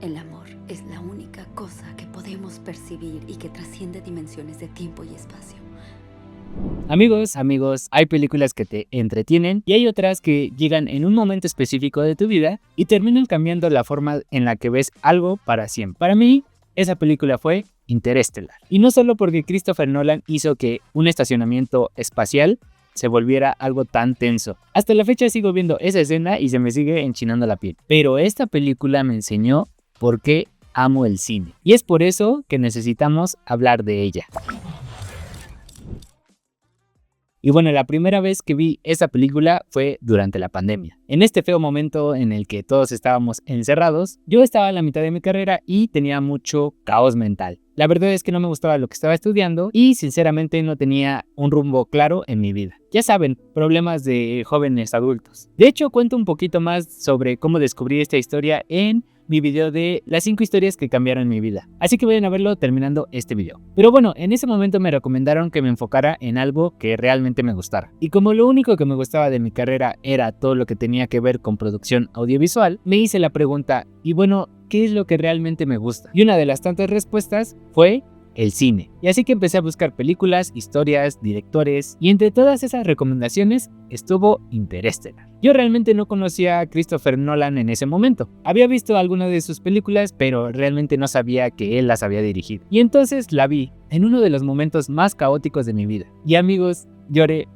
El amor es la única cosa que podemos percibir y que trasciende dimensiones de tiempo y espacio. Amigos, hay películas que te entretienen y hay otras que llegan en un momento específico de tu vida y terminan cambiando la forma en la que ves algo para siempre. Para mí, esa película fue Interestelar. Y no solo porque Christopher Nolan hizo que un estacionamiento espacial se volviera algo tan tenso. Hasta la fecha sigo viendo esa escena y se me sigue enchinando la piel. Pero esta película me enseñó por qué amo el cine. Y es por eso que necesitamos hablar de ella. Y bueno, la primera vez que vi esa película fue durante la pandemia. En este feo momento en el que todos estábamos encerrados, yo estaba a la mitad de mi carrera y tenía mucho caos mental. La verdad es que no me gustaba lo que estaba estudiando y sinceramente no tenía un rumbo claro en mi vida. Ya saben, problemas de jóvenes adultos. De hecho, cuento un poquito más sobre cómo descubrí esta historia en mi video de las 5 historias que cambiaron mi vida. Así que vayan a verlo terminando este video. Pero bueno, en ese momento me recomendaron que me enfocara en algo que realmente me gustara. Y como lo único que me gustaba de mi carrera era todo lo que tenía que ver con producción audiovisual, me hice la pregunta, y bueno, ¿qué es lo que realmente me gusta? Y una de las tantas respuestas fue el cine. Y así que empecé a buscar películas, historias, directores, y entre todas esas recomendaciones estuvo Interestelar. Yo realmente no conocía a Christopher Nolan en ese momento. Había visto algunas de sus películas, pero realmente no sabía que él las había dirigido. Y entonces la vi en uno de los momentos más caóticos de mi vida. Y amigos, lloré.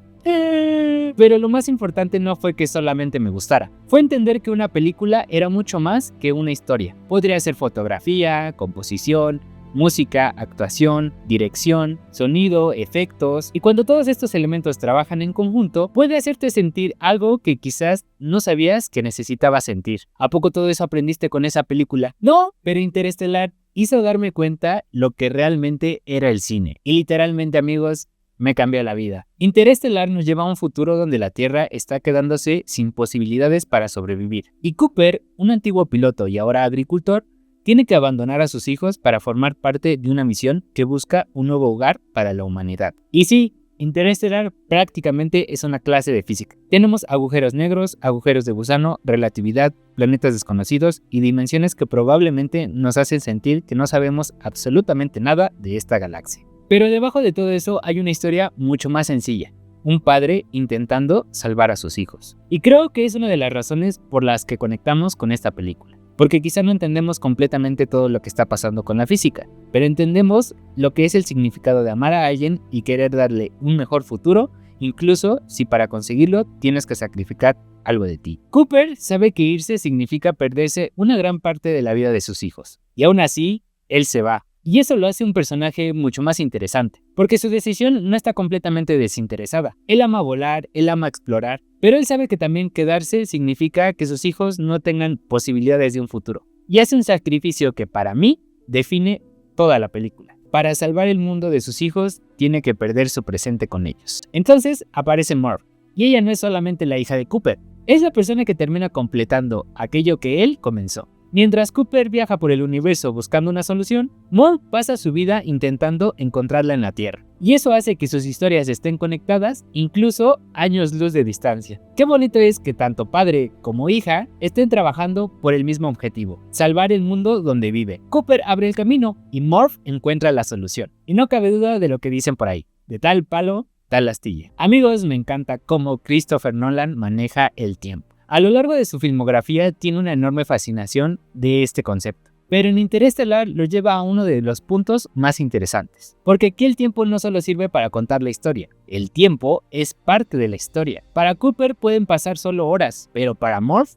Pero lo más importante no fue que solamente me gustara, fue entender que una película era mucho más que una historia. Podría ser fotografía, composición, música, actuación, dirección, sonido, efectos, y cuando todos estos elementos trabajan en conjunto, puede hacerte sentir algo que quizás no sabías que necesitabas sentir. ¿A poco todo eso aprendiste con esa película? No, pero Interestelar hizo darme cuenta lo que realmente era el cine. Y literalmente, amigos, me cambió la vida. Interestelar nos lleva a un futuro donde la Tierra está quedándose sin posibilidades para sobrevivir. Y Cooper, un antiguo piloto y ahora agricultor, tiene que abandonar a sus hijos para formar parte de una misión que busca un nuevo hogar para la humanidad. Y sí, Interestelar prácticamente es una clase de física. Tenemos agujeros negros, agujeros de gusano, relatividad, planetas desconocidos y dimensiones que probablemente nos hacen sentir que no sabemos absolutamente nada de esta galaxia. Pero debajo de todo eso hay una historia mucho más sencilla. Un padre intentando salvar a sus hijos. Y creo que es una de las razones por las que conectamos con esta película. Porque quizá no entendemos completamente todo lo que está pasando con la física, pero entendemos lo que es el significado de amar a alguien y querer darle un mejor futuro, incluso si para conseguirlo tienes que sacrificar algo de ti. Cooper sabe que irse significa perderse una gran parte de la vida de sus hijos, y aún así, él se va. Y eso lo hace un personaje mucho más interesante, porque su decisión no está completamente desinteresada. Él ama volar, él ama explorar, pero él sabe que también quedarse significa que sus hijos no tengan posibilidades de un futuro. Y hace un sacrificio que para mí define toda la película. Para salvar el mundo de sus hijos, tiene que perder su presente con ellos. Entonces aparece Marv, y ella no es solamente la hija de Cooper, es la persona que termina completando aquello que él comenzó. Mientras Cooper viaja por el universo buscando una solución, Marv pasa su vida intentando encontrarla en la Tierra. Y eso hace que sus historias estén conectadas, incluso años luz de distancia. Qué bonito es que tanto padre como hija estén trabajando por el mismo objetivo, salvar el mundo donde vive. Cooper abre el camino y Marv encuentra la solución. Y no cabe duda de lo que dicen por ahí, de tal palo, tal astilla. Amigos, me encanta cómo Christopher Nolan maneja el tiempo. A lo largo de su filmografía tiene una enorme fascinación de este concepto, pero en Interestelar lo lleva a uno de los puntos más interesantes, porque aquí el tiempo no solo sirve para contar la historia, el tiempo es parte de la historia. Para Cooper pueden pasar solo horas, pero para Marv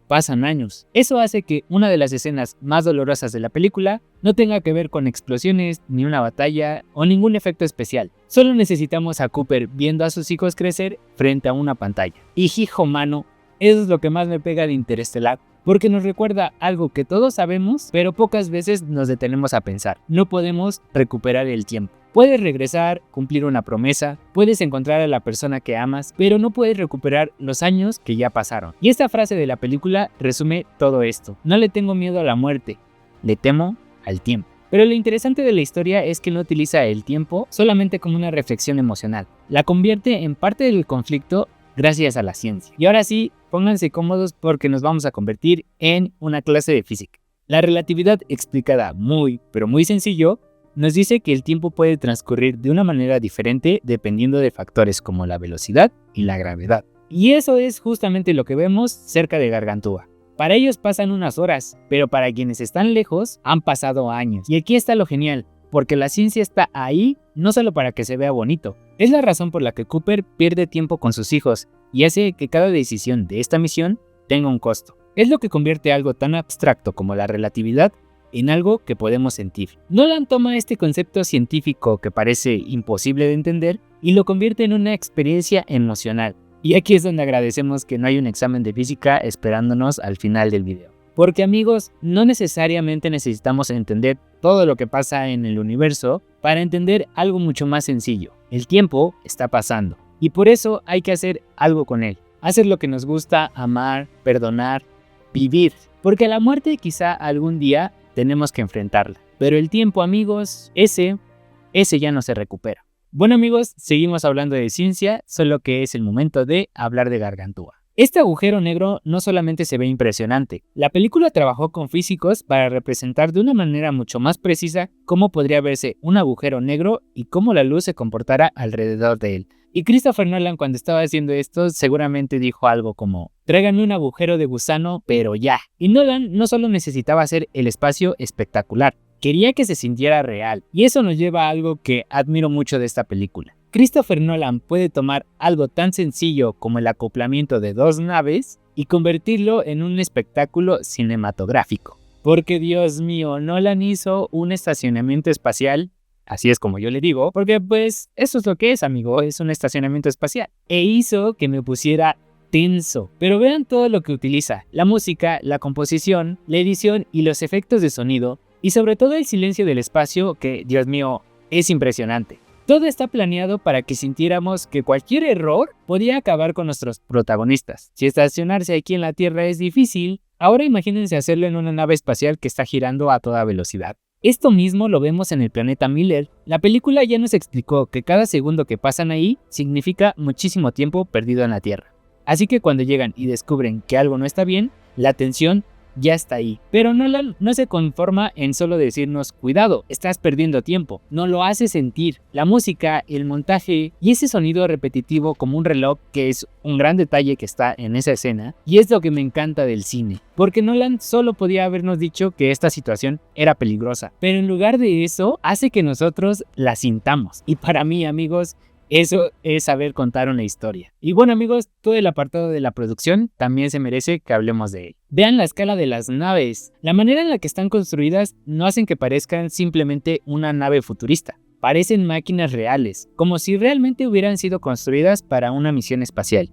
pasan años. Eso hace que una de las escenas más dolorosas de la película no tenga que ver con explosiones, ni una batalla o ningún efecto especial. Solo necesitamos a Cooper viendo a sus hijos crecer frente a una pantalla. Y hijo mano, eso es lo que más me pega de Interestelar, porque nos recuerda algo que todos sabemos, pero pocas veces nos detenemos a pensar. No podemos recuperar el tiempo. Puedes regresar, cumplir una promesa, puedes encontrar a la persona que amas, pero no puedes recuperar los años que ya pasaron. Y esta frase de la película resume todo esto. No le tengo miedo a la muerte, le temo al tiempo. Pero lo interesante de la historia es que no utiliza el tiempo solamente como una reflexión emocional. La convierte en parte del conflicto gracias a la ciencia. Y ahora sí, pónganse cómodos porque nos vamos a convertir en una clase de física. La relatividad, explicada muy, pero muy sencillo, nos dice que el tiempo puede transcurrir de una manera diferente dependiendo de factores como la velocidad y la gravedad. Y eso es justamente lo que vemos cerca de Gargantúa. Para ellos pasan unas horas, pero para quienes están lejos han pasado años. Y aquí está lo genial, porque la ciencia está ahí no solo para que se vea bonito. Es la razón por la que Cooper pierde tiempo con sus hijos y hace que cada decisión de esta misión tenga un costo. Es lo que convierte algo tan abstracto como la relatividad en algo que podemos sentir. Nolan toma este concepto científico que parece imposible de entender y lo convierte en una experiencia emocional. Y aquí es donde agradecemos que no hay un examen de física esperándonos al final del video. Porque amigos, no necesariamente necesitamos entender todo lo que pasa en el universo para entender algo mucho más sencillo. El tiempo está pasando y por eso hay que hacer algo con él. Hacer lo que nos gusta, amar, perdonar, vivir. Porque la muerte quizá algún día tenemos que enfrentarla. Pero el tiempo, amigos, ese ya no se recupera. Bueno amigos, seguimos hablando de ciencia, solo que es el momento de hablar de Gargantúa. Este agujero negro no solamente se ve impresionante, la película trabajó con físicos para representar de una manera mucho más precisa cómo podría verse un agujero negro y cómo la luz se comportara alrededor de él. Y Christopher Nolan, cuando estaba haciendo esto, seguramente dijo algo como: tráiganme un agujero de gusano, pero ya. Y Nolan no solo necesitaba hacer el espacio espectacular, quería que se sintiera real. Y eso nos lleva a algo que admiro mucho de esta película. Christopher Nolan puede tomar algo tan sencillo como el acoplamiento de dos naves y convertirlo en un espectáculo cinematográfico. Porque Dios mío, Nolan hizo un estacionamiento espacial, así es como yo le digo, porque pues eso es lo que es, amigo, es un estacionamiento espacial. E hizo que me pusiera tenso. Pero vean todo lo que utiliza: la música, la composición, la edición y los efectos de sonido, y sobre todo el silencio del espacio que, Dios mío, es impresionante. Todo está planeado para que sintiéramos que cualquier error podía acabar con nuestros protagonistas. Si estacionarse aquí en la Tierra es difícil, ahora imagínense hacerlo en una nave espacial que está girando a toda velocidad. Esto mismo lo vemos en el planeta Miller. La película ya nos explicó que cada segundo que pasan ahí significa muchísimo tiempo perdido en la Tierra. Así que cuando llegan y descubren que algo no está bien, la tensión ya está ahí. Pero Nolan no se conforma en solo decirnos: cuidado, estás perdiendo tiempo. No, lo hace sentir. La música, el montaje y ese sonido repetitivo como un reloj, que es un gran detalle que está en esa escena, y es lo que me encanta del cine. Porque Nolan solo podía habernos dicho que esta situación era peligrosa, pero en lugar de eso hace que nosotros la sintamos. Y para mí, amigos, eso es saber contar una historia. Y bueno amigos, todo el apartado de la producción también se merece que hablemos de él. Vean la escala de las naves. La manera en la que están construidas no hacen que parezcan simplemente una nave futurista. Parecen máquinas reales, como si realmente hubieran sido construidas para una misión espacial.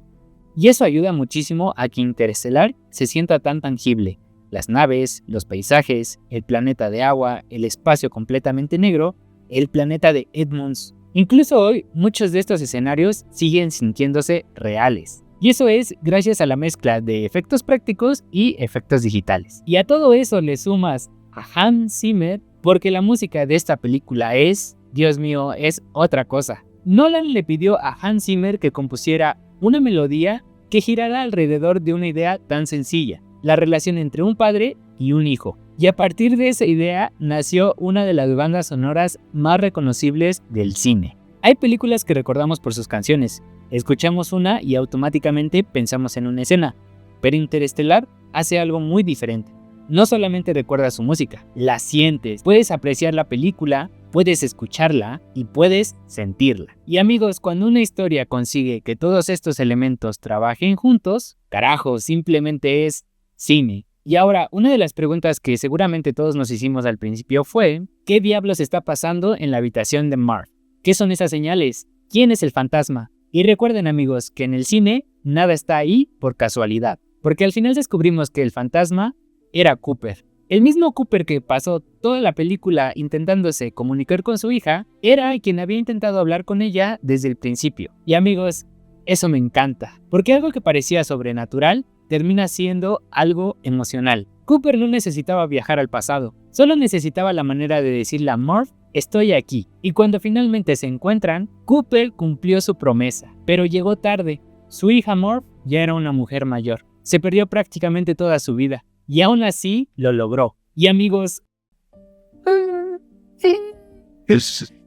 Y eso ayuda muchísimo a que Interestelar se sienta tan tangible. Las naves, los paisajes, el planeta de agua, el espacio completamente negro, el planeta de Edmunds. Incluso hoy, muchos de estos escenarios siguen sintiéndose reales. Y eso es gracias a la mezcla de efectos prácticos y efectos digitales. Y a todo eso le sumas a Hans Zimmer, porque la música de esta película es, Dios mío, es otra cosa. Nolan le pidió a Hans Zimmer que compusiera una melodía que girara alrededor de una idea tan sencilla: la relación entre un padre y un hijo. Y a partir de esa idea nació una de las bandas sonoras más reconocibles del cine. Hay películas que recordamos por sus canciones. Escuchamos una y automáticamente pensamos en una escena. Pero Interestelar hace algo muy diferente. No solamente recuerdas su música, la sientes. Puedes apreciar la película, puedes escucharla y puedes sentirla. Y amigos, cuando una historia consigue que todos estos elementos trabajen juntos, carajo, simplemente es cine. Y ahora, una de las preguntas que seguramente todos nos hicimos al principio fue: ¿qué diablos está pasando en la habitación de Marv? ¿Qué son esas señales? ¿Quién es el fantasma? Y recuerden amigos, que en el cine nada está ahí por casualidad, porque al final descubrimos que el fantasma era Cooper. El mismo Cooper que pasó toda la película intentándose comunicar con su hija, era quien había intentado hablar con ella desde el principio. Y amigos, eso me encanta, porque algo que parecía sobrenatural termina siendo algo emocional. Cooper no necesitaba viajar al pasado, solo necesitaba la manera de decirle a Marv: estoy aquí. Y cuando finalmente se encuentran, Cooper cumplió su promesa, pero llegó tarde. Su hija Marv ya era una mujer mayor. Se perdió prácticamente toda su vida, y aún así lo logró. Y amigos,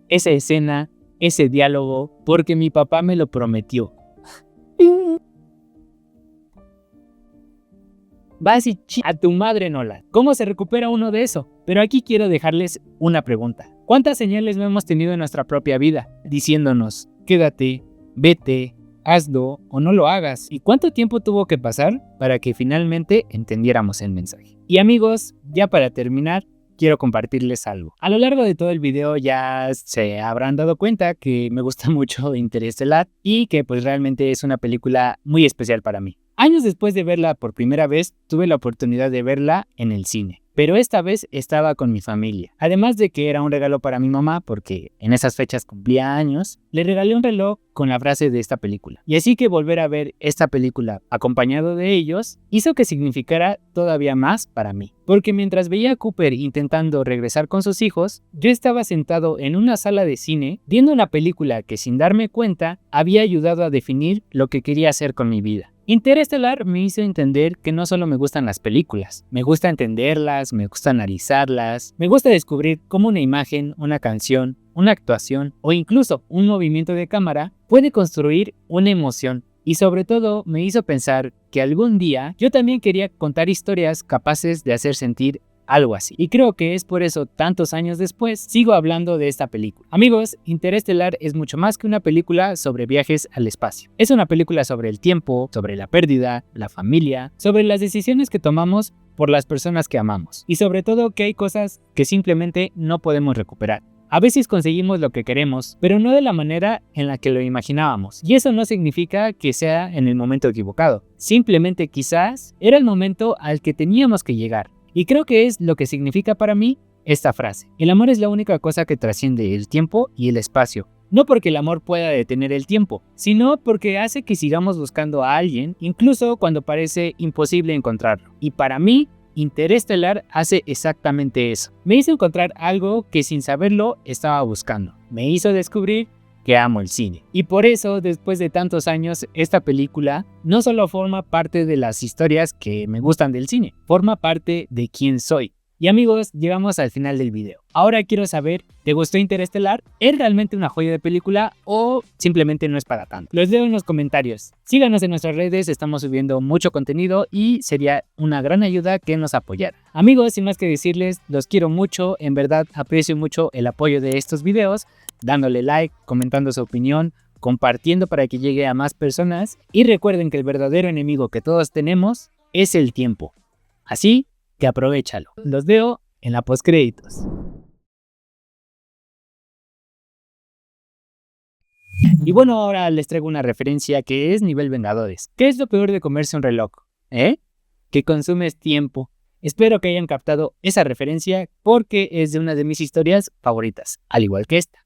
esa escena, ese diálogo, porque mi papá me lo prometió. Vas y a tu madre, Nolan. ¿Cómo se recupera uno de eso? Pero aquí quiero dejarles una pregunta. ¿Cuántas señales no hemos tenido en nuestra propia vida? Diciéndonos, quédate, vete, hazlo o no lo hagas. ¿Y cuánto tiempo tuvo que pasar para que finalmente entendiéramos el mensaje? Y amigos, ya para terminar, quiero compartirles algo. A lo largo de todo el video ya se habrán dado cuenta que me gusta mucho Interestelar y que pues realmente es una película muy especial para mí. Años después de verla por primera vez, tuve la oportunidad de verla en el cine. Pero esta vez estaba con mi familia. Además de que era un regalo para mi mamá, porque en esas fechas cumplía años, le regalé un reloj con la frase de esta película. Y así que volver a ver esta película acompañado de ellos hizo que significara todavía más para mí. Porque mientras veía a Cooper intentando regresar con sus hijos, yo estaba sentado en una sala de cine viendo una película que sin darme cuenta había ayudado a definir lo que quería hacer con mi vida. Interestelar me hizo entender que no solo me gustan las películas, me gusta entenderlas, me gusta analizarlas, me gusta descubrir cómo una imagen, una canción, una actuación o incluso un movimiento de cámara puede construir una emoción. Y sobre todo me hizo pensar que algún día yo también quería contar historias capaces de hacer sentir algo así. Y creo que es por eso, tantos años después, sigo hablando de esta película. Amigos, Interestelar es mucho más que una película sobre viajes al espacio. Es una película sobre el tiempo, sobre la pérdida, la familia, sobre las decisiones que tomamos por las personas que amamos. Y sobre todo que hay cosas que simplemente no podemos recuperar. A veces conseguimos lo que queremos, pero no de la manera en la que lo imaginábamos. Y eso no significa que sea en el momento equivocado. Simplemente quizás era el momento al que teníamos que llegar. Y creo que es lo que significa para mí esta frase. El amor es la única cosa que trasciende el tiempo y el espacio. No porque el amor pueda detener el tiempo, sino porque hace que sigamos buscando a alguien, incluso cuando parece imposible encontrarlo. Y para mí, Interestelar hace exactamente eso. Me hizo encontrar algo que sin saberlo estaba buscando. Me hizo descubrir que amo el cine. Y por eso, después de tantos años, esta película no solo forma parte de las historias que me gustan del cine, forma parte de quién soy. Y amigos, llegamos al final del video. Ahora quiero saber, ¿te gustó Interestelar? ¿Es realmente una joya de película o simplemente no es para tanto? Los leo en los comentarios. Síganos en nuestras redes, estamos subiendo mucho contenido y sería una gran ayuda que nos apoyaran. Amigos, sin más que decirles, los quiero mucho, en verdad aprecio mucho el apoyo de estos videos, dándole like, comentando su opinión, compartiendo para que llegue a más personas y recuerden que el verdadero enemigo que todos tenemos es el tiempo. Así que aprovéchalo. Los veo en la postcréditos. Y bueno, ahora les traigo una referencia que es nivel Vengadores. ¿Qué es lo peor de comerse un reloj? Que consumes tiempo. Espero que hayan captado esa referencia porque es de una de mis historias favoritas, al igual que esta.